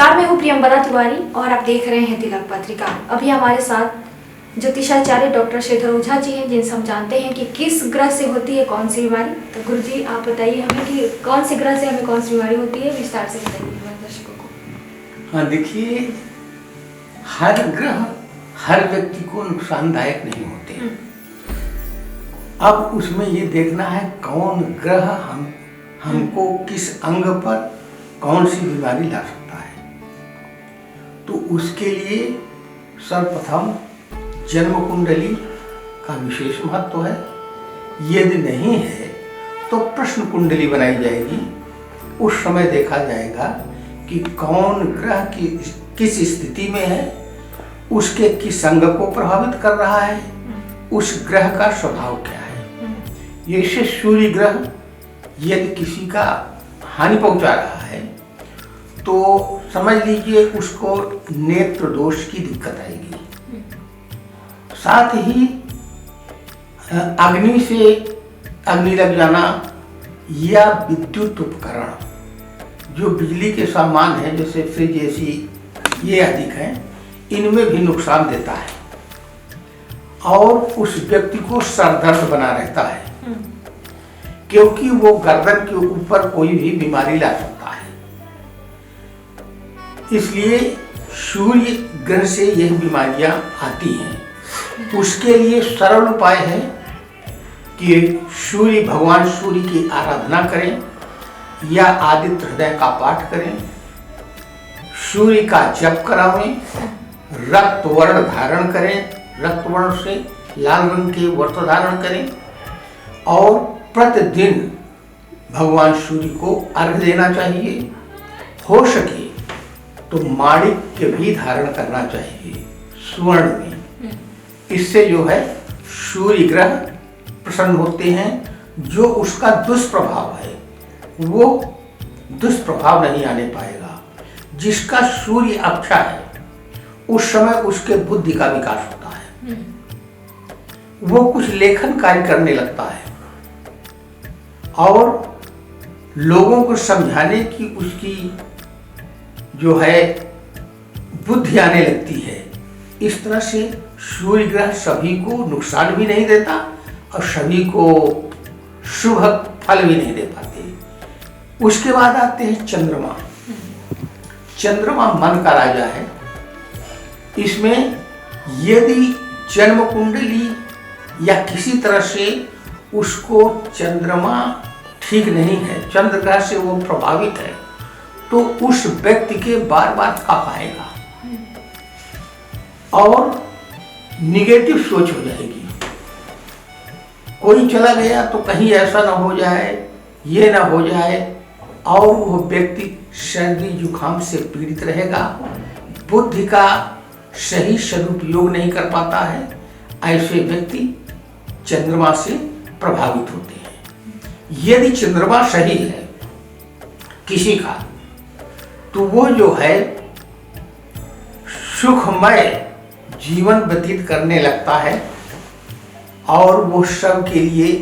नमस्कार, मैं हूँ प्रियंबरा तिवारी और आप देख रहे हैं तिलक पत्रिका। अभी हमारे साथ ज्योतिषाचार्य डॉक्टर श्रीधर ओझा जी हैं, जिनसे हम जानते हैं कि किस ग्रह से होती है कौन सी बीमारी। तो गुरु जी, आप बताइए हमें कि कौन से ग्रह से हमें कौन सी बीमारी होती है, विस्तार से बताइए हमारे दर्शकों को। हाँ, देखिए, हर ग्रह हर व्यक्ति को नुकसानदायक नहीं होते। अब उसमें ये देखना है कौन ग्रह हमको किस अंग पर कौन सी बीमारी ला सकता है। तो उसके लिए सर्वप्रथम जन्म कुंडली का विशेष महत्व है। यदि नहीं है तो प्रश्न कुंडली बनाई जाएगी। उस समय देखा जाएगा कि कौन ग्रह की किस स्थिति में है, उसके किस अंग को प्रभावित कर रहा है, उस ग्रह का स्वभाव क्या है। जैसे सूर्य ग्रह यदि किसी का हानि पहुंचा रहा है तो समझ लीजिए उसको नेत्र दोष की दिक्कत आएगी। साथ ही अग्नि से अग्नि लग जाना या विद्युत उपकरण जो बिजली के सामान है, जैसे फ्रिज, एसी, ये अधिक हैं, इनमें भी नुकसान देता है और उस व्यक्ति को सर दर्द बना रहता है, क्योंकि वो गर्दन के ऊपर कोई भी बीमारी ला सकता है। इसलिए सूर्य ग्रह से यह बीमारियां आती हैं। उसके लिए सरल उपाय है कि भगवान सूर्य की आराधना करें या आदित्य हृदय का पाठ करें, सूर्य का जप करावें, रक्त वर्ण धारण करें, रक्त वर्ण से लाल रंग के वस्त्र धारण करें और प्रतिदिन भगवान सूर्य को अर्घ्य देना चाहिए। हो सके तो माणिक्य भी धारण करना चाहिए स्वर्ण में। इससे जो है सूर्य ग्रह प्रसन्न होते हैं। जो उसका दुष्प्रभाव है वो दुष्प्रभाव नहीं आने पाएगा। जिसका सूर्य अच्छा है उस समय उसके बुद्धि का विकास होता है, वो कुछ लेखन कार्य करने लगता है और लोगों को समझाने की उसकी जो है बुद्धि आने लगती है। इस तरह से सूर्य ग्रह सभी को नुकसान भी नहीं देता और सभी को शुभ फल भी नहीं दे पाते। उसके बाद आते हैं चंद्रमा। चंद्रमा मन का राजा है। इसमें यदि जन्म कुंडली या किसी तरह से उसको चंद्रमा ठीक नहीं है, चंद्र ग्रह से वो प्रभावित है, तो उस व्यक्ति के बार बार कफ आएगा और निगेटिव सोच हो जाएगी। कोई चला गया तो कहीं ऐसा ना हो जाए, ये ना हो जाए, और वो व्यक्ति सर्दी जुकाम से पीड़ित रहेगा। बुद्धि का सही सदुपयोग नहीं कर पाता है। ऐसे व्यक्ति चंद्रमा से प्रभावित होते हैं। यदि चंद्रमा सही है किसी का तो वो जो है सुखमय जीवन व्यतीत करने लगता है और वो सब के लिए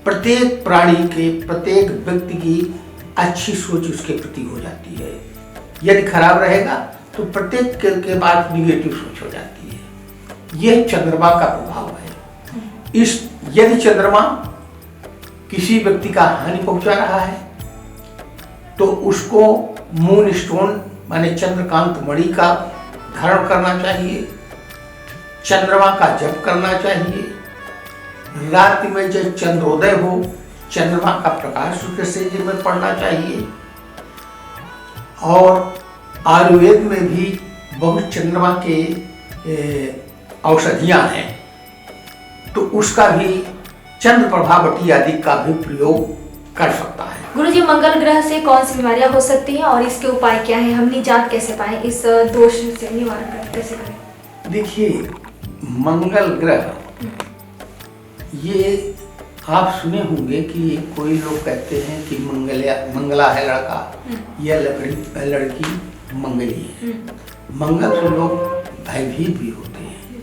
प्रत्येक प्राणी के, प्रत्येक व्यक्ति की अच्छी सोच उसके प्रति हो जाती है। यदि खराब रहेगा तो प्रत्येक के बाद निगेटिव सोच हो जाती है। यह चंद्रमा का प्रभाव है। यदि चंद्रमा किसी व्यक्ति का हानि पहुंचा रहा है तो उसको मून स्टोन माने चंद्रकांत मणि का धारण करना चाहिए, चंद्रमा का जप करना चाहिए। रात्रि में जब चंद्रोदय हो चंद्रमा का प्रकाश उसके शरीर में पड़ना चाहिए। और आयुर्वेद में भी बहुत चंद्रमा के औषधियां हैं, तो उसका भी चंद्र प्रभावटी आदि का भी प्रयोग कर सकता है। गुरुजी, मंगल ग्रह से कौन सी बीमारियां हो सकती हैं और इसके उपाय क्या हैं? हम निजात कैसे पाएं, इस दोष से निवारण कैसे करें? देखिए, मंगल ग्रह, ये आप सुने होंगे कि कोई लोग कहते हैं कि मंगला है लड़का या लड़की मंगली है। मंगल से लोग भयभीत भी होते हैं,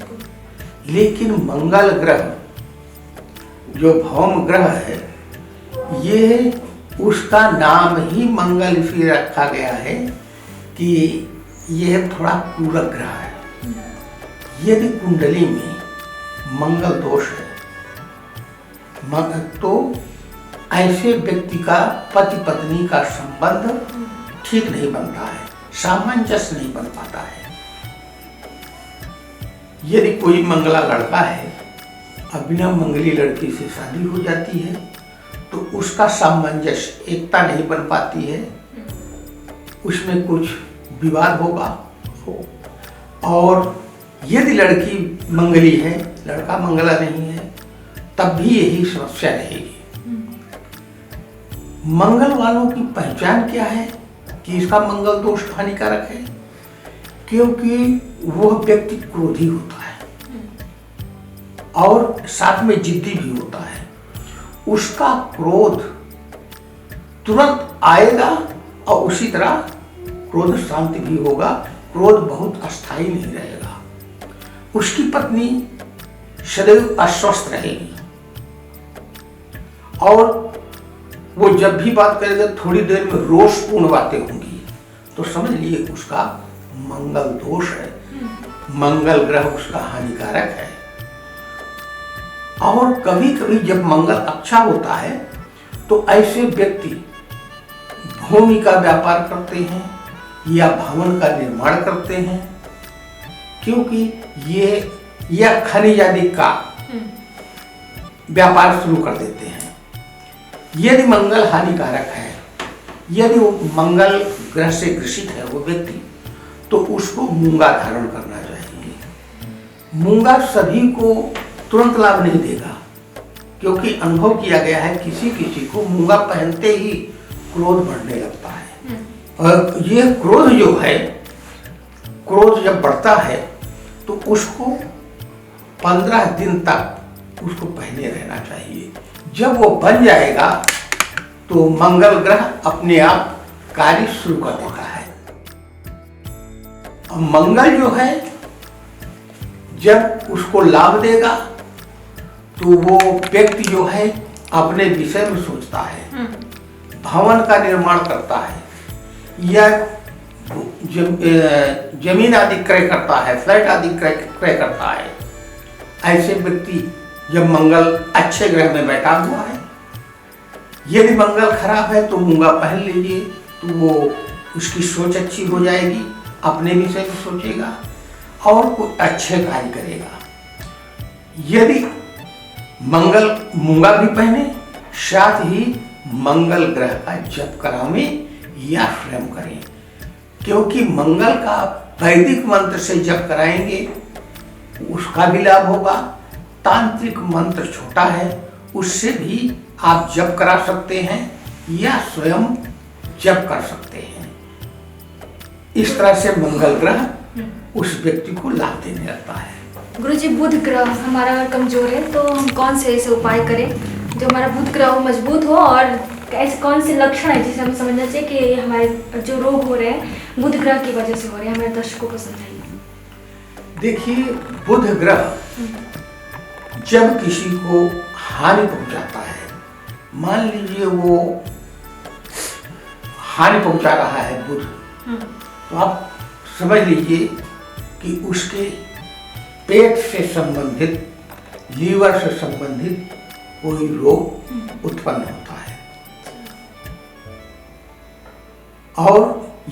लेकिन मंगल ग्रह जो भौम ग्रह है, ये उसका नाम ही मंगल इसलिए रखा गया है कि यह थोड़ा पूरक ग्रह है। यदि कुंडली में मंगल दोष है तो ऐसे व्यक्ति का पति पत्नी का संबंध ठीक नहीं बनता है, सामंजस्य नहीं बन पाता है। यदि कोई मंगला लड़का है और बिना मंगली लड़की से शादी हो जाती है तो उसका सामंजस्य, एकता नहीं बन पाती है, उसमें कुछ विवाद होगा और यदि लड़की मंगली है, लड़का मंगला नहीं है, तब भी यही समस्या रहेगी। मंगल वालों की पहचान क्या है कि इसका मंगल दोष हानिकारक है? क्योंकि वह व्यक्ति क्रोधी होता है और साथ में जिद्दी भी होता है। उसका क्रोध तुरंत आएगा और उसी तरह क्रोध शांत भी होगा, क्रोध बहुत अस्थायी नहीं रहेगा। उसकी पत्नी सदैव अस्वस्थ रहेगी और वो जब भी बात करेगा थोड़ी देर में रोषपूर्ण बातें होंगी, तो समझ लिए उसका मंगल दोष है, मंगल ग्रह उसका हानिकारक है। और कभी कभी जब मंगल अच्छा होता है तो ऐसे व्यक्ति भूमि का व्यापार करते हैं या भवन का निर्माण करते हैं, क्योंकि ये खनिज आदि का व्यापार शुरू कर देते हैं। यदि मंगल हानिकारक है, यदि वो मंगल ग्रह से ग्रसित है वो व्यक्ति, तो उसको मूंगा धारण करना चाहिए। मूंगा सभी को तुरंत लाभ नहीं देगा, क्योंकि अनुभव किया गया है किसी किसी को मूंगा पहनते ही क्रोध बढ़ने लगता है। और ये क्रोध जो है, क्रोध जब बढ़ता है तो उसको 15 दिन तक उसको पहने रहना चाहिए। जब वो बन जाएगा तो मंगल ग्रह अपने आप कार्य शुरू कर देता है। और मंगल जो है जब उसको लाभ देगा तो वो व्यक्ति जो है अपने विषय में सोचता है, भवन का निर्माण करता है या जमीन आदि क्रय करता है, फ्लैट आदि क्रय करता है। ऐसे व्यक्ति जब मंगल अच्छे ग्रह में बैठा हुआ है, यदि मंगल खराब है तो मूंगा पहन लीजिए, तो वो उसकी सोच अच्छी हो जाएगी, अपने विषय में सोचेगा और कोई अच्छे कार्य करेगा। यदि मंगल मूंगा भी पहने, साथ ही मंगल ग्रह का जप करावें या स्वयं करें, क्योंकि मंगल का वैदिक मंत्र से जप कराएंगे उसका भी लाभ होगा। तांत्रिक मंत्र छोटा है, उससे भी आप जप करा सकते हैं या स्वयं जप कर सकते हैं। इस तरह से मंगल ग्रह उस व्यक्ति को लाभ देने लगता है। गुरुजी, बुध ग्रह हमारा अगर कमजोर है तो हम कौन से ऐसे उपाय करें जो हमारा बुध ग्रह मजबूत हो, और ऐसे कौन से लक्षण है जिसे हमें समझना चाहिए कि हमारे जो रोग हो रहे हैं बुध ग्रह की वजह से हो रहे हैं? हमारे दर्शकों को समझाइए। देखिए, बुध ग्रह जब किसी को हानि पहुंचाता है, मान लीजिए वो हानि पहुंचा रहा है बुध, तो आप समझ लीजिए कि उसके पेट से संबंधित, लीवर से संबंधित कोई रोग उत्पन्न होता है। और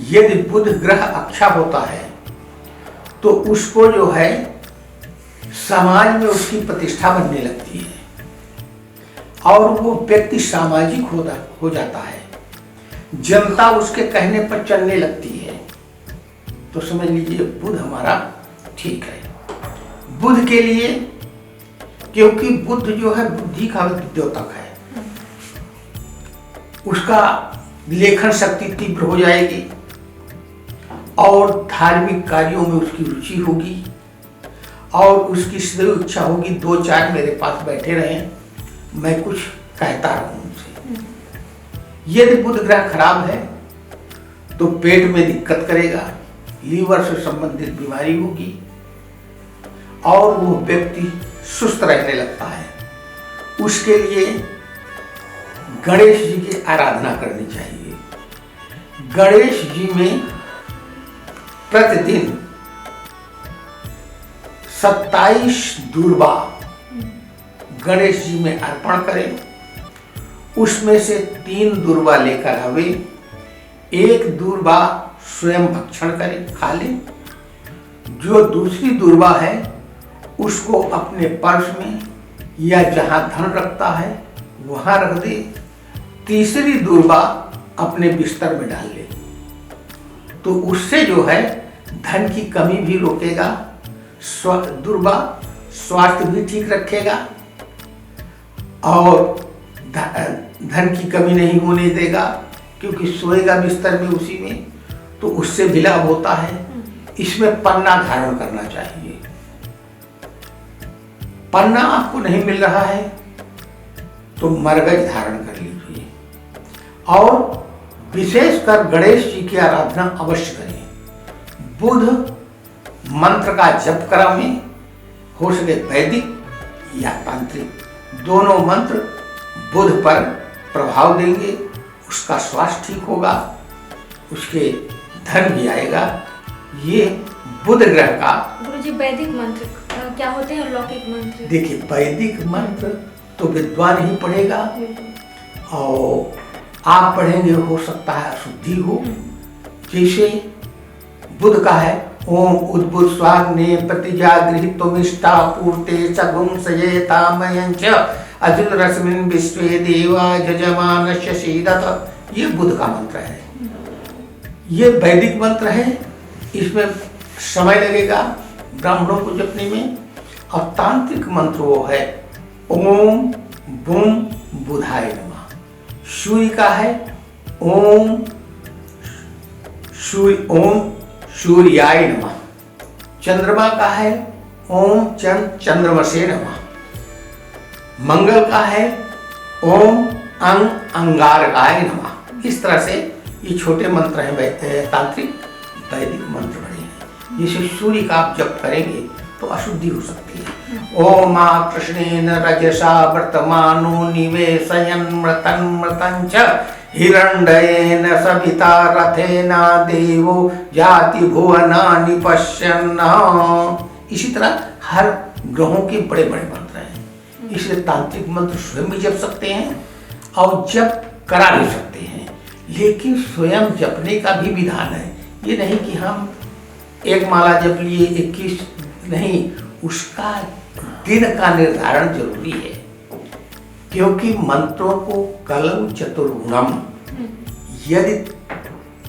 यदि बुध ग्रह अच्छा होता है तो उसको जो है समाज में उसकी प्रतिष्ठा बनने लगती है और वो व्यक्ति सामाजिक हो जाता है, जनता उसके कहने पर चलने लगती है। तो समझ लीजिए बुध हमारा ठीक है। बुध के लिए, क्योंकि बुध जो है बुद्धि का द्योतक है, उसका लेखन शक्ति तीव्र हो जाएगी और धार्मिक कार्यों में उसकी रुचि होगी और उसकी सदैव इच्छा होगी 2-4 मेरे पास बैठे रहें, मैं कुछ कहता रहूं उनसे। यदि बुध ग्रह खराब है तो पेट में दिक्कत करेगा, लीवर से संबंधित बीमारी होगी और वो व्यक्ति सुस्त रहने लगता है। उसके लिए गणेश जी की आराधना करनी चाहिए। गणेश जी में प्रतिदिन 27 दूर्वा गणेश जी में अर्पण करें। उसमें से 3 दूर्वा लेकर आवे, 1 दूर्वा स्वयं भक्षण करें, खा लें। जो दूसरी दूर्वा है उसको अपने पर्स में या जहां धन रखता है वहां रख दे। तीसरी दूर्वा अपने बिस्तर में डाल ले, तो उससे जो है धन की कमी भी रोकेगा, दूर्वा स्वास्थ्य भी ठीक रखेगा और धन की कमी नहीं होने देगा, क्योंकि सोएगा बिस्तर में उसी में, तो उससे भी लाभ होता है। इसमें पन्ना धारण करना चाहिए। पन्ना आपको नहीं मिल रहा है तो मरगज धारण कर लीजिए और विशेषकर गणेश जी की आराधना अवश्य करें। बुध मंत्र का जप करावें, हो सके वैदिक या तांत्रिक, दोनों मंत्र बुध पर प्रभाव देंगे, उसका स्वास्थ्य ठीक होगा, उसके धन भी आएगा। ये बुध ग्रह का। गुरुजी वैदिक मंत्र क्या होते हैं और लौकिक मंत्र? देखिए, वैदिक मंत्र तो विद्वान ही पढ़ेगा और आप पढ़ेंगे हो सकता है अशुद्धि हो। जैसे बुध का है ओम उद्भुत स्वाग्ने प्रतिजागृहितोमिष्टा पूर्ते सगुंसये तामयंच अजुत रश्मिन विश्वे देवा जजमानस्य सीदत। ये बुध का मंत्र है, ये वैदिक मंत्र है। इसमें समय लगेगा ब्राह्मणों को जपने में। और तांत्रिक मंत्र वो है ओम बूम बुधाय नमः। सूर्य का है ओम सूर्याय नमः। चंद्रमा का है ओम चंद्रमसे नमः। मंगल का है ओम अंगारकाय नमः। इस तरह से ये छोटे मंत्र हैं, तांत्रिक वैदिक मंत्र बने हैं। जैसे सूर्य का आप जप करेंगे तो अशुद्धि हो सकती है। ओम कृष्णेन रजसा वर्तमानो निवेशयन् मृतं च हिरण्येन सविता रथेना देवो जाति भुवनानि पश्यन्। इसी तरह हर ग्रहों के बड़े बड़े मंत्र हैं, इसलिए तांत्रिक मंत्र स्वयं भी जप सकते हैं और जप करा भी सकते हैं। लेकिन स्वयं जपने का भी विधान है। ये नहीं कि हम एक माला जप लिए 21 नहीं, उसका दिन का निर्धारण जरूरी है, क्योंकि मंत्रों को कलम चतुर्गुणम। यदि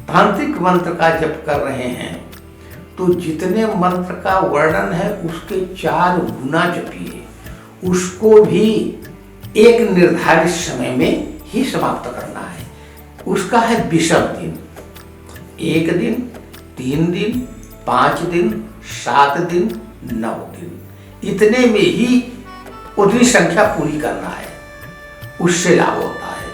तांत्रिक मंत्र का जप कर रहे हैं तो जितने मंत्र का वर्णन है उसके 4 गुना जपिए। उसको भी एक निर्धारित समय में ही समाप्त करना है। उसका है विषम दिन, 1 दिन, 3 दिन, 5 दिन, 7 दिन, 9 दिन, इतने में ही उतनी संख्या पूरी करना है, उससे लाभ होता है।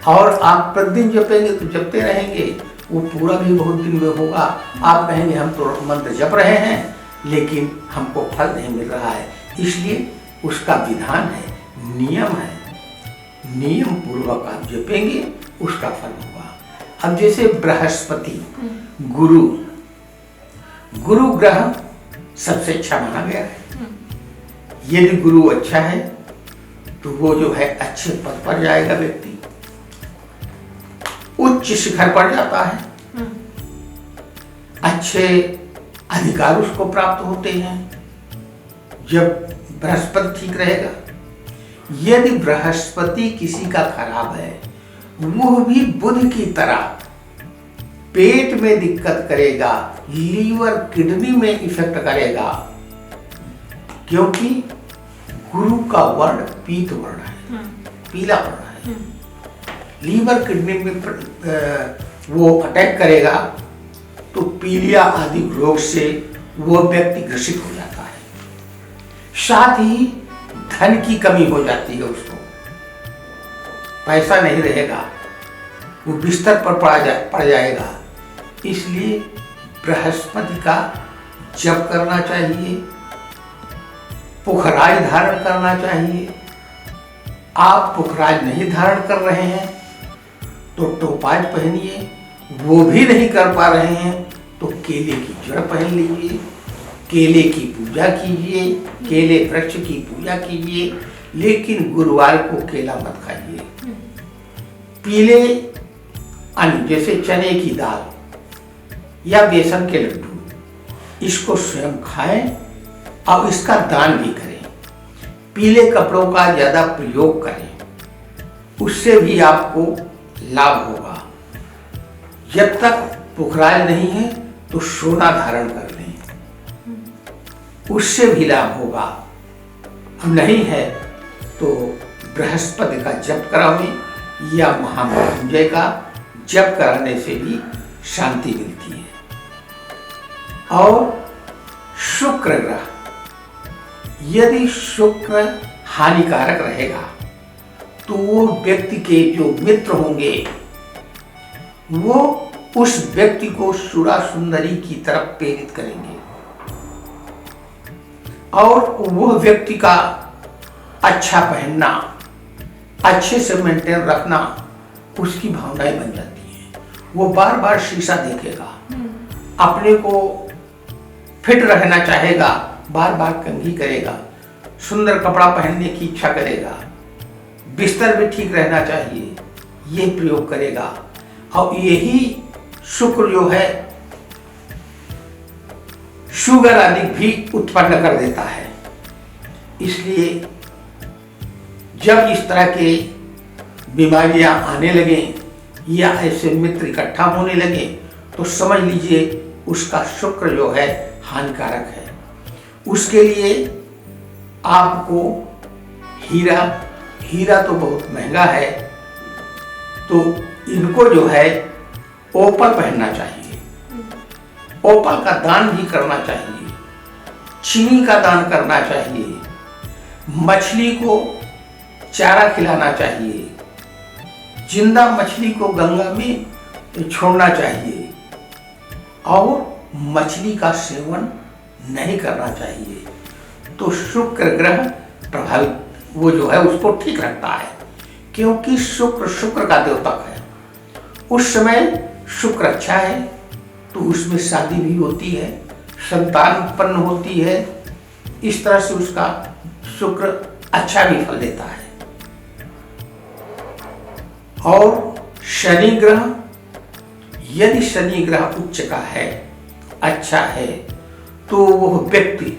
और आप प्रतिदिन जपेंगे तो जपते रहेंगे, वो पूरा भी बहुत दिन में होगा। आप कहेंगे हम तो मंत्र जप रहे हैं लेकिन हमको फल नहीं मिल रहा है। इसलिए उसका विधान है, नियम है, नियम पूर्वक आप जपेंगे उसका फल होगा। अब जैसे बृहस्पति गुरु ग्रह सबसे अच्छा माना गया है। यदि गुरु अच्छा है तो वो जो है अच्छे पद पर जाएगा, व्यक्ति उच्च शिखर पर जाता है, अच्छे अधिकार उसको प्राप्त होते हैं जब बृहस्पति ठीक रहेगा। यदि बृहस्पति किसी का खराब है, वो भी बुध की तरह पेट में दिक्कत करेगा, लीवर किडनी में इफेक्ट करेगा, क्योंकि गुरु का वर्ण पीत वर्ण है, पीला वर्ण है। लीवर किडनी में वो अटैक करेगा तो पीलिया आदि रोग से वो व्यक्ति ग्रसित हो जाता है। साथ ही धन की कमी हो जाती है, उसको पैसा नहीं रहेगा, वो बिस्तर पर पड़ जाएगा। इसलिए बृहस्पति का जप करना चाहिए, पुखराज धारण करना चाहिए। आप पुखराज नहीं धारण कर रहे हैं तो टोपाज पहनिए, वो भी नहीं कर पा रहे हैं तो केले की जड़ पहन लीजिए, केले की पूजा कीजिए, केले वृक्ष की पूजा कीजिए, लेकिन गुरुवार को केला मत खाइए। पीले अन्न जैसे चने की दाल या बेसन के लड्डू, इसको स्वयं खाएं और इसका दान भी करें। पीले कपड़ों का ज्यादा प्रयोग करें, उससे भी आपको लाभ होगा। जब तक पुखराज नहीं है तो सोना धारण कर लें, उससे भी लाभ होगा। अब नहीं है तो बृहस्पति का जप करावें या महामृत्युंजय का जप कराने से भी शांति मिलती है। और शुक्र ग्रह, यदि शुक्र हानिकारक रहेगा तो वो व्यक्ति के जो मित्र होंगे वो उस व्यक्ति को सुरा सुंदरी की तरफ प्रेरित करेंगे और वह व्यक्ति का अच्छा पहनना, अच्छे से मेंटेन रखना उसकी भावनाएं बन जाती हैं। वो बार बार शीशा देखेगा, अपने को फिट रहना चाहेगा, बार बार कंघी करेगा, सुंदर कपड़ा पहनने की इच्छा करेगा, बिस्तर भी ठीक रहना चाहिए, ये प्रयोग करेगा। और यही शुक्र जो है शुगर आदि भी उत्पन्न कर देता है। इसलिए जब इस तरह के बीमारियां आने लगे या ऐसे मित्र इकट्ठा होने लगे तो समझ लीजिए उसका शुक्र जो है हानिकारक है। उसके लिए आपको हीरा तो बहुत महंगा है, तो इनको जो है ओपल पहनना चाहिए, ओपल का दान भी करना चाहिए, चीनी का दान करना चाहिए, मछली को चारा खिलाना चाहिए, जिंदा मछली को गंगा में छोड़ना चाहिए और मछली का सेवन नहीं करना चाहिए। तो शुक्र ग्रह प्रभावित वो जो है उसको ठीक रखता है, क्योंकि शुक्र का द्योतक है। उस समय शुक्र अच्छा है तो उसमें शादी भी होती है, संतान उत्पन्न होती है। इस तरह से उसका शुक्र अच्छा भी फल देता है। और शनि ग्रह, यदि शनि ग्रह उच्च का है, अच्छा है, तो वह व्यक्ति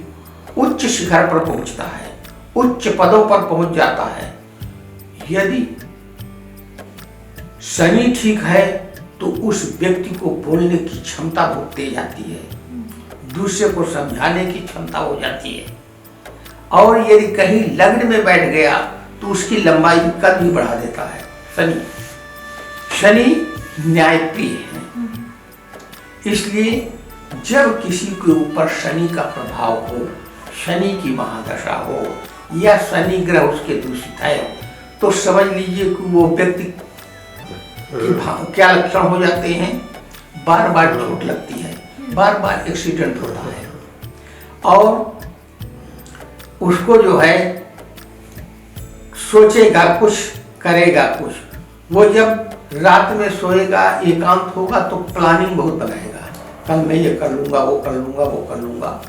उच्च शिखर पर पहुंचता है, उच्च पदों पर पहुंच जाता है। यदि शनि ठीक है तो उस व्यक्ति को बोलने की क्षमता बहुत तेज आती है, दूसरे को समझाने की क्षमता हो जाती है। और यदि कहीं लग्न में बैठ गया तो उसकी लंबाई कद भी बढ़ा देता है। शनि न्यायप्रिय है, इसलिए जब किसी के ऊपर शनि का प्रभाव हो, शनि की महादशा हो या शनि ग्रह उसके दूषित है, तो समझ लीजिए कि वो व्यक्ति क्या लक्षण हो जाते हैं, बार बार चोट लगती है, बार बार एक्सीडेंट होता है और उसको जो है सोचेगा कुछ, करेगा कुछ। वो जब रात में सोएगा, एकांत होगा तो प्लानिंग बहुत बनाएगा, कल मैं ये कर लूंगा, वो कर लूंगा, वो कर लूंगा,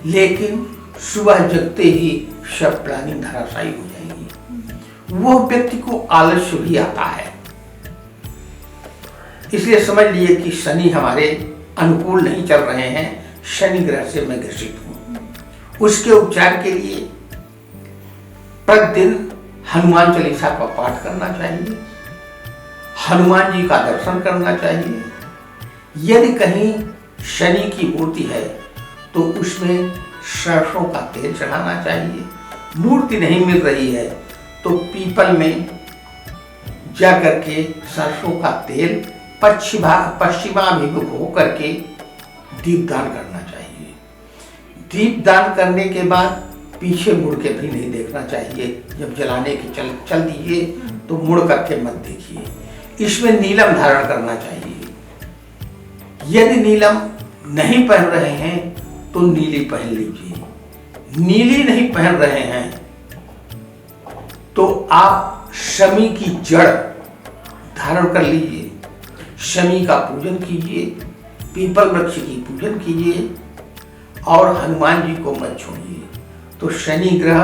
लेकिन सुबह जगते ही सब प्लानिंग धराशायी हो जाएगी। वो व्यक्ति को आलस्य भी आता है। इसलिए समझ लिए कि शनि हमारे अनुकूल नहीं चल रहे हैं, शनि ग्रह से मैं ग्रसित हूं। उसके उपचार के लिए प्रतिदिन हनुमान चालीसा का पाठ करना चाहिए, हनुमान जी का दर्शन करना चाहिए। यदि कहीं शनि की मूर्ति है तो उसमें सरसों का तेल चढ़ाना चाहिए। मूर्ति नहीं मिल रही है तो पीपल में जा करके सरसों का तेल पश्चिमाभिमुख होकर के दीपदान करना चाहिए। दीपदान करने के बाद पीछे मुड़ के भी नहीं देखना चाहिए। जब जलाने की चल दीजिए तो मुड़ करके मत देखिए। इसमें नीलम धारण करना चाहिए। यदि नीलम नहीं पहन रहे हैं तो नीली पहन लीजिए। नीली नहीं पहन रहे हैं तो आप शमी की जड़ धारण कर लीजिए, शमी का पूजन कीजिए। पीपल वृक्ष की पूजन कीजिए और हनुमान जी को मत छोड़िए, तो शनि ग्रह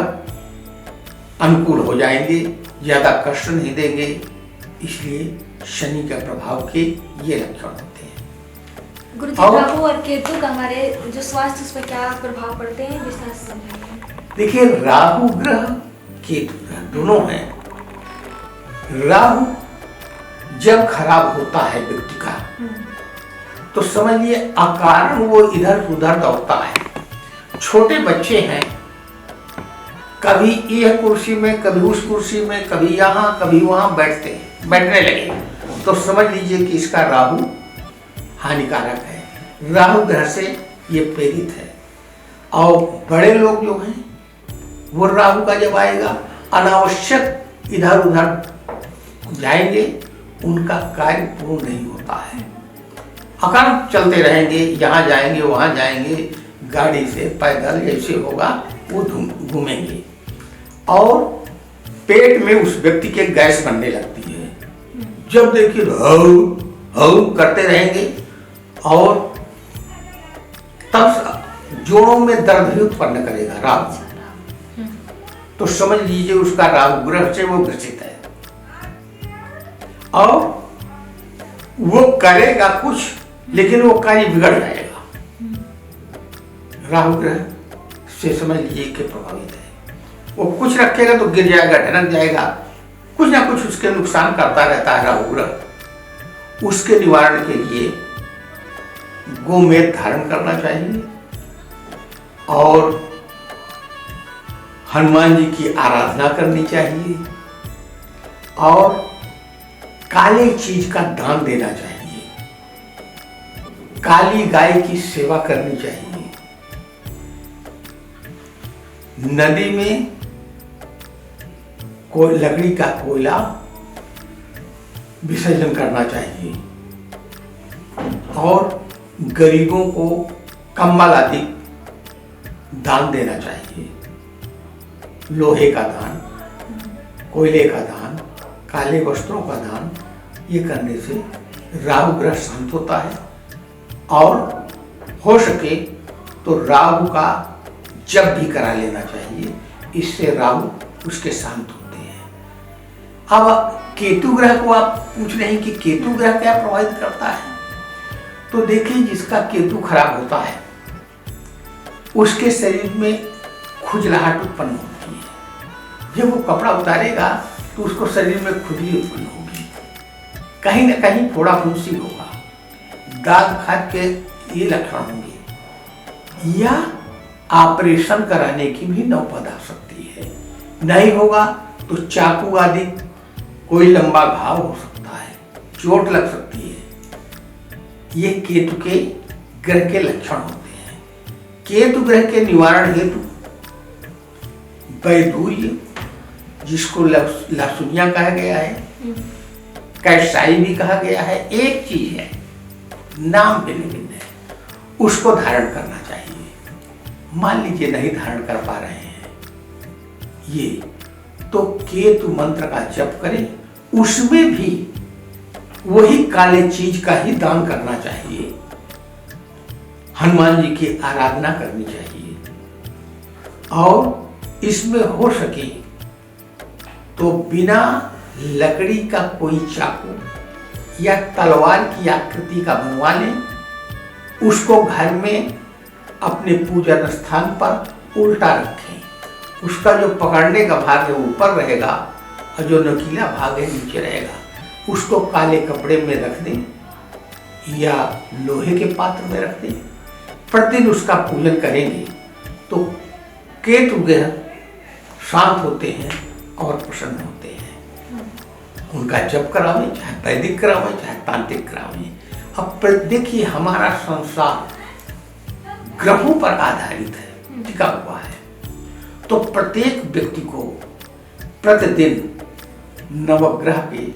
अनुकूल हो जाएंगे, ज़्यादा कष्ट नहीं देंगे। इसलिए शनि के प्रभाव के ये लक्षण होते हैं। गुरुजी, राहु और केतु का हमारे जो स्वास्थ्य उस पर क्या प्रभाव पड़ते हैं, विस्तार से समझाइए। देखिए, राहु ग्रह केतु ग्रह दोनों हैं। राहु जब खराब होता है व्यक्ति का, तो समझिए अकारण वो इधर उधर दौड़ता है। छोटे बच्चे हैं, कभी यह कुर्सी में, कभी उस कुर्सी में, कभी यहाँ कभी वहाँ बैठने लगे, तो समझ लीजिए कि इसका राहु हानिकारक है। राहु ग्रह से ये प्रेरित है। और बड़े लोग जो हैं वो राहु का जब आएगा, अनावश्यक इधर उधर जाएंगे, उनका कार्य पूर्ण नहीं होता है। अकारण चलते रहेंगे, यहाँ जाएंगे वहाँ जाएंगे, गाड़ी से पैदल जैसे होगा वो घूमेंगे, और पेट में उस व्यक्ति के गैस बनने लगती है। जब देखिए हऊ हऊ करते रहेंगे, और तब जोड़ों में दर्द भी उत्पन्न करेगा राहु। तो समझ लीजिए उसका राहु ग्रह से वो ग्रसित है, और वो करेगा कुछ, लेकिन वो कार्य बिगड़ जाएगा। राहु ग्रह से समझ लीजिए कि प्रभावित है। वो कुछ रखेगा तो गिर जाएगा, ढनक जाएगा, कुछ ना कुछ उसके नुकसान करता रहता है राहु ग्रह। उसके निवारण के लिए गोमेध धारण करना चाहिए, और हनुमान जी की आराधना करनी चाहिए, और काली चीज का दान देना चाहिए, काली गाय की सेवा करनी चाहिए, नदी में कोई लकड़ी का कोयला विसर्जन करना चाहिए, और गरीबों को कंबल आदि दान देना चाहिए। लोहे का दान, कोयले का दान, काले वस्त्रों का दान, ये करने से राहु ग्रह शांत होता है। और हो सके तो राहु का जप भी करा लेना चाहिए, इससे राहु उसके शांत होते हैं। अब केतु ग्रह को आप पूछ रहे हैं कि केतु ग्रह क्या प्रभावित करता है, तो देखिए जिसका केतु खराब होता है उसके शरीर में खुजलाहट उत्पन्न होती है। जब वो कपड़ा उतारेगा तो उसको शरीर में खुजली उत्पन्न होगी, कहीं ना कहीं फोड़ा फुंसी होगा, दाग खाद के ये लक्षण होंगे, या ऑपरेशन कराने की भी नौबत आ सकती है। नहीं होगा तो चाकू आदि कोई लंबा घाव हो सकता है, चोट लग सकती है। ये केतु के ग्रह के लक्षण होते हैं। केतु ग्रह के निवारण हेतु वैदूर्य, जिसको लहसुनिया कहा गया है, कैसाई भी कहा गया है, एक चीज है, नाम भिन्न भिन्न है, उसको धारण करना चाहिए। मान लीजिए नहीं धारण कर पा रहे हैं ये, तो केतु मंत्र का जप करें, उसमें भी वही काले चीज का ही दान करना चाहिए। हनुमान जी की आराधना करनी चाहिए, और इसमें हो सके तो बिना लकड़ी का कोई चाकू या तलवार की आकृति का बनवा लें, उसको घर में अपने पूजन स्थान पर उल्टा रखें। उसका जो पकड़ने का भाग है ऊपर रहेगा, और जो नुकीला भाग है नीचे रहेगा। उसको काले कपड़े में रख दें या लोहे के पात्र में रख दें। प्रतिदिन उसका पूजन करेंगे तो केतु ग्रह शांत होते हैं और प्रसन्न होते हैं। उनका जप करावें, चाहे वैदिक करावें, चाहे तांत्रिक करावें। अब देखिए हमारा संसार ग्रहों पर आधारित है, टिका हुआ है, तो प्रत्येक व्यक्ति को प्रतिदिन नवग्रह के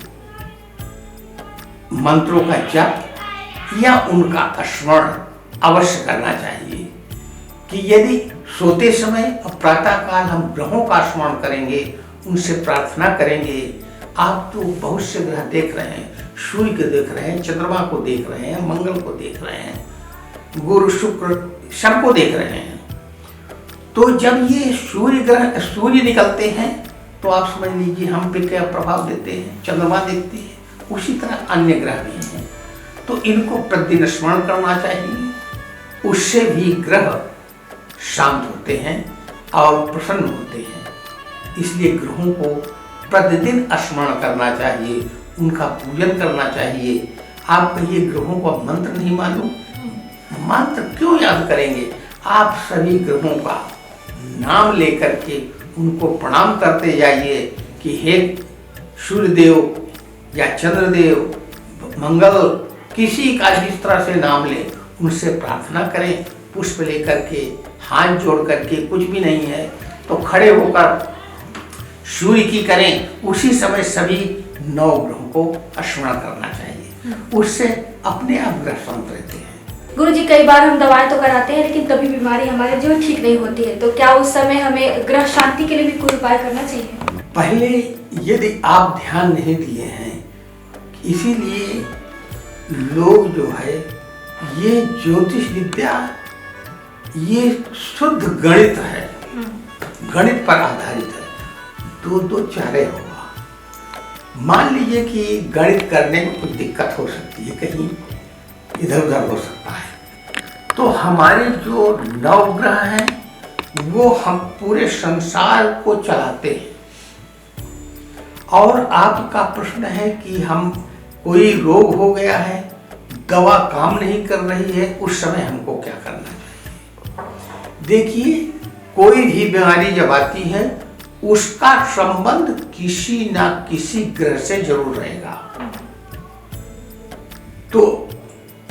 मंत्रों का जप या उनका स्मरण अवश्य करना चाहिए। कि यदि सोते समय और प्रातः काल हम ग्रहों का स्मरण करेंगे, उनसे प्रार्थना करेंगे, आप तो बहुत से ग्रह देख रहे हैं, सूर्य को देख रहे हैं, चंद्रमा को देख रहे हैं, मंगल को देख रहे हैं, गुरु शुक्र सबको देख रहे हैं। तो जब ये सूर्य निकलते हैं तो आप समझ लीजिए हम पे क्या प्रभाव देते हैं, चंद्रमा देखते हैं, उसी तरह अन्य ग्रह भी हैं। तो इनको प्रतिदिन स्मरण करना चाहिए, उससे भी ग्रह शांत होते हैं और प्रसन्न होते हैं। इसलिए ग्रहों को प्रतिदिन स्मरण करना चाहिए, उनका पूजन करना चाहिए। आप कहिए ग्रहों को मंत्र नहीं मालूम, मंत्र क्यों याद करेंगे? आप सभी ग्रहों का नाम लेकर के उनको प्रणाम करते जाइए कि हे सूर्यदेव या चंद्रदेव, मंगल, किसी का जिस तरह से नाम ले उनसे प्रार्थना करें। पुष्प लेकर के, हाथ जोड़ करके, कुछ भी नहीं है तो खड़े होकर सूर्य की करें। उसी समय सभी 9 ग्रहों को स्मरण करना चाहिए, उससे अपने आप ग्रह शांत रहते हैं। गुरुजी, कई बार हम दवाएं तो कराते हैं लेकिन कभी बीमारी हमारे जो ठीक नहीं होती है, तो क्या उस समय हमें ग्रह शांति के लिए भी कोई उपाय करना चाहिए? पहले यदि आप ध्यान नहीं दिए हैं, इसीलिए लोग जो है ये ज्योतिष विद्या ये शुद्ध गणित है, गणित पर आधारित है। 2-2 चारे होगा। मान लीजिए कि गणित करने में कुछ दिक्कत हो सकती है, कहीं इधर उधर हो सकता है, तो हमारे जो 9 ग्रह हैं वो हम पूरे संसार को चलाते हैं। और आपका प्रश्न है कि हम कोई रोग हो गया है, दवा काम नहीं कर रही है, उस समय हमको क्या करना चाहिए? देखिए, कोई भी बीमारी जब आती है उसका संबंध किसी ना किसी ग्रह से जरूर रहेगा। तो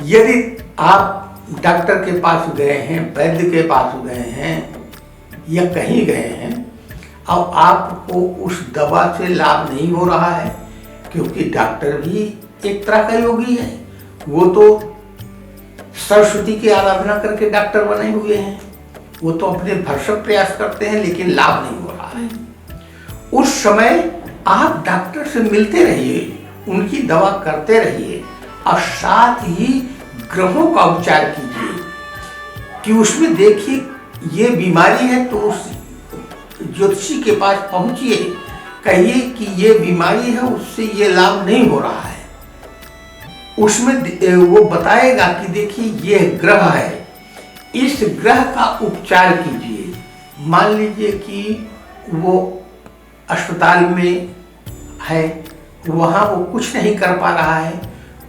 यदि आप डॉक्टर के पास गए हैं, वैद्य के पास गए हैं या कहीं गए हैं और आपको उस दवा से लाभ नहीं हो रहा है, क्योंकि डॉक्टर भी एक तरह का योगी है, वो तो सरस्वती की आराधना करके डॉक्टर बने हुए हैं, वो तो अपने भरसक प्रयास करते हैं लेकिन लाभ नहीं हो रहा है। उस समय आप डॉक्टर से मिलते रहिए, उनकी दवा करते रहिए और साथ ही ग्रहों का उपचार कीजिए कि उसमें देखिए ये बीमारी है तो उस ज्योतिषी के पास पहुंचिए, कहिए कि ये बीमारी है, उससे ये लाभ नहीं हो रहा है। उसमें वो बताएगा कि देखिए ये ग्रह है, इस ग्रह का उपचार कीजिए। मान लीजिए कि वो अस्पताल में है, वहाँ वो कुछ नहीं कर पा रहा है,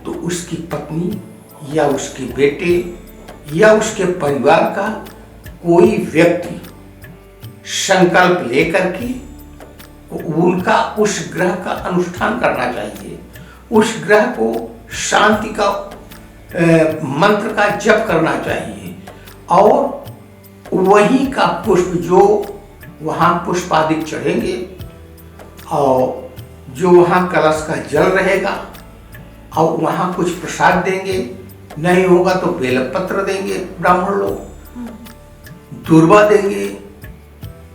तो उसकी पत्नी या उसके बेटे या उसके परिवार का कोई व्यक्ति संकल्प लेकर के उनका उस ग्रह का अनुष्ठान करना चाहिए, उस ग्रह को शांति का मंत्र का जप करना चाहिए और वही का पुष्प जो वहाँ पुष्पादिक चढ़ेंगे और जो वहाँ कलश का जल रहेगा और वहाँ कुछ प्रसाद देंगे, नहीं होगा तो बेलपत्र देंगे ब्राह्मण लोग, दूर्वा देंगे,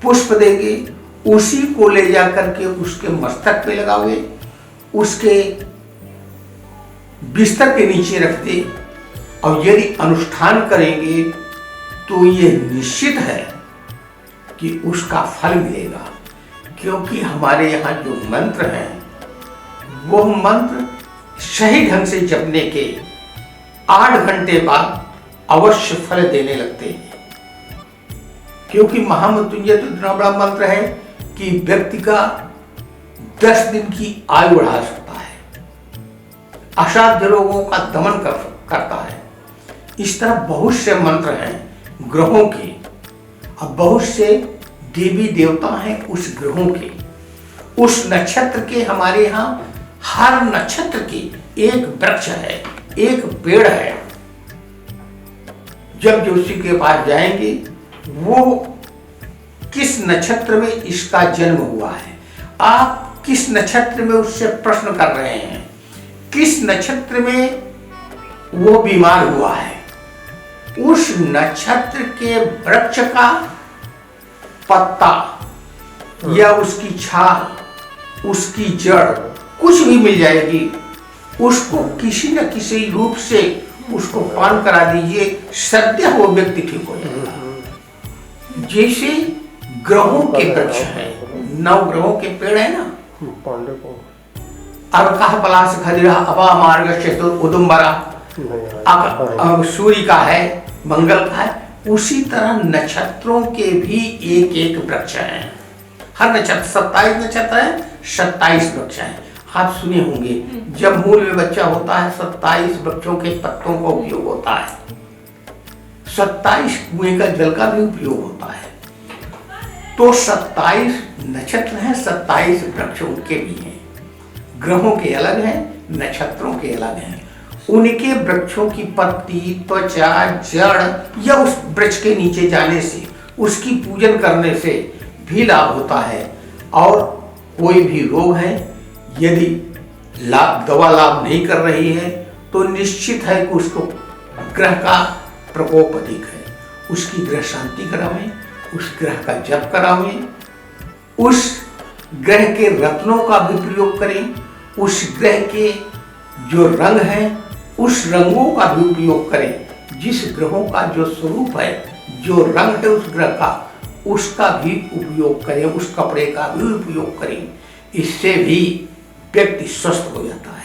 पुष्प देंगे, उसी को ले जा करके उसके मस्तक पे लगावे, उसके बिस्तर के नीचे रख दे और यदि अनुष्ठान करेंगे तो ये निश्चित है कि उसका फल मिलेगा। क्योंकि हमारे यहाँ जो मंत्र हैं वो मंत्र सही ढंग से जपने के 8 घंटे बाद अवश्य फल देने लगते हैं। क्योंकि महामृत्युंजय तो इतना बड़ा मंत्र है कि व्यक्ति का 10 दिन की आयु बढ़ा सकता है, असाध्य रोगों का दमन करता है। इस तरह बहुत से मंत्र हैं ग्रहों के और बहुत से देवी देवता हैं उस ग्रहों के, उस नक्षत्र के। हमारे यहाँ हर नक्षत्र की एक वृक्ष है, एक पेड़ है। जब ज्योतिषी के पास जाएंगे, वो किस नक्षत्र में इसका जन्म हुआ है, आप किस नक्षत्र में उससे प्रश्न कर रहे हैं, किस नक्षत्र में वो बीमार हुआ है, उस नक्षत्र के वृक्ष का पत्ता या उसकी छाल, उसकी जड़ कुछ भी मिल जाएगी, उसको किसी न किसी रूप से उसको पान करा दीजिए, सद्य वो व्यक्ति ठीक हो जाएगा। जैसे ग्रहों के वृक्ष हैं, 9 ग्रहों के पेड़ है ना, अर्कः पलाश खदिरा अपा मार्ग चतुर उदुम्बरा, सूर्य का है, मंगल का है, उसी तरह नक्षत्रों के भी एक एक वृक्ष हैं। हर नक्षत्र 27 नक्षत्र है, 27 वृक्ष हैं। आप सुने होंगे जब मूल में बच्चा होता है 27 वृक्षों के पत्तों का उपयोग होता है, 27 कुएं का जल का भी उपयोग होता है। तो 27 नक्षत्र हैं, 27 वृक्ष उनके भी हैं। ग्रहों के अलग हैं, नक्षत्रों के अलग हैं। उनके वृक्षों की पत्ती, त्वचा, जड़ या उस वृक्ष के नीचे जाने से, उसकी पूजन करने से भी लाभ होता है। और कोई भी रोग है, यदि दवा लाभ नहीं कर रही है तो निश्चित है कि उसको ग्रह का प्रकोप अधिक है। उसकी ग्रह शांति करावें, उस ग्रह का जप करावें, उस ग्रह के रत्नों का भी प्रयोग करें, उस ग्रह के जो रंग हैं उस रंगों का भी उपयोग करें। जिस ग्रहों का जो स्वरूप है, जो रंग है उस ग्रह का, उसका भी उपयोग करें, उस कपड़े का भी उपयोग करें। इससे भी व्यक्ति स्वस्थ हो जाता है।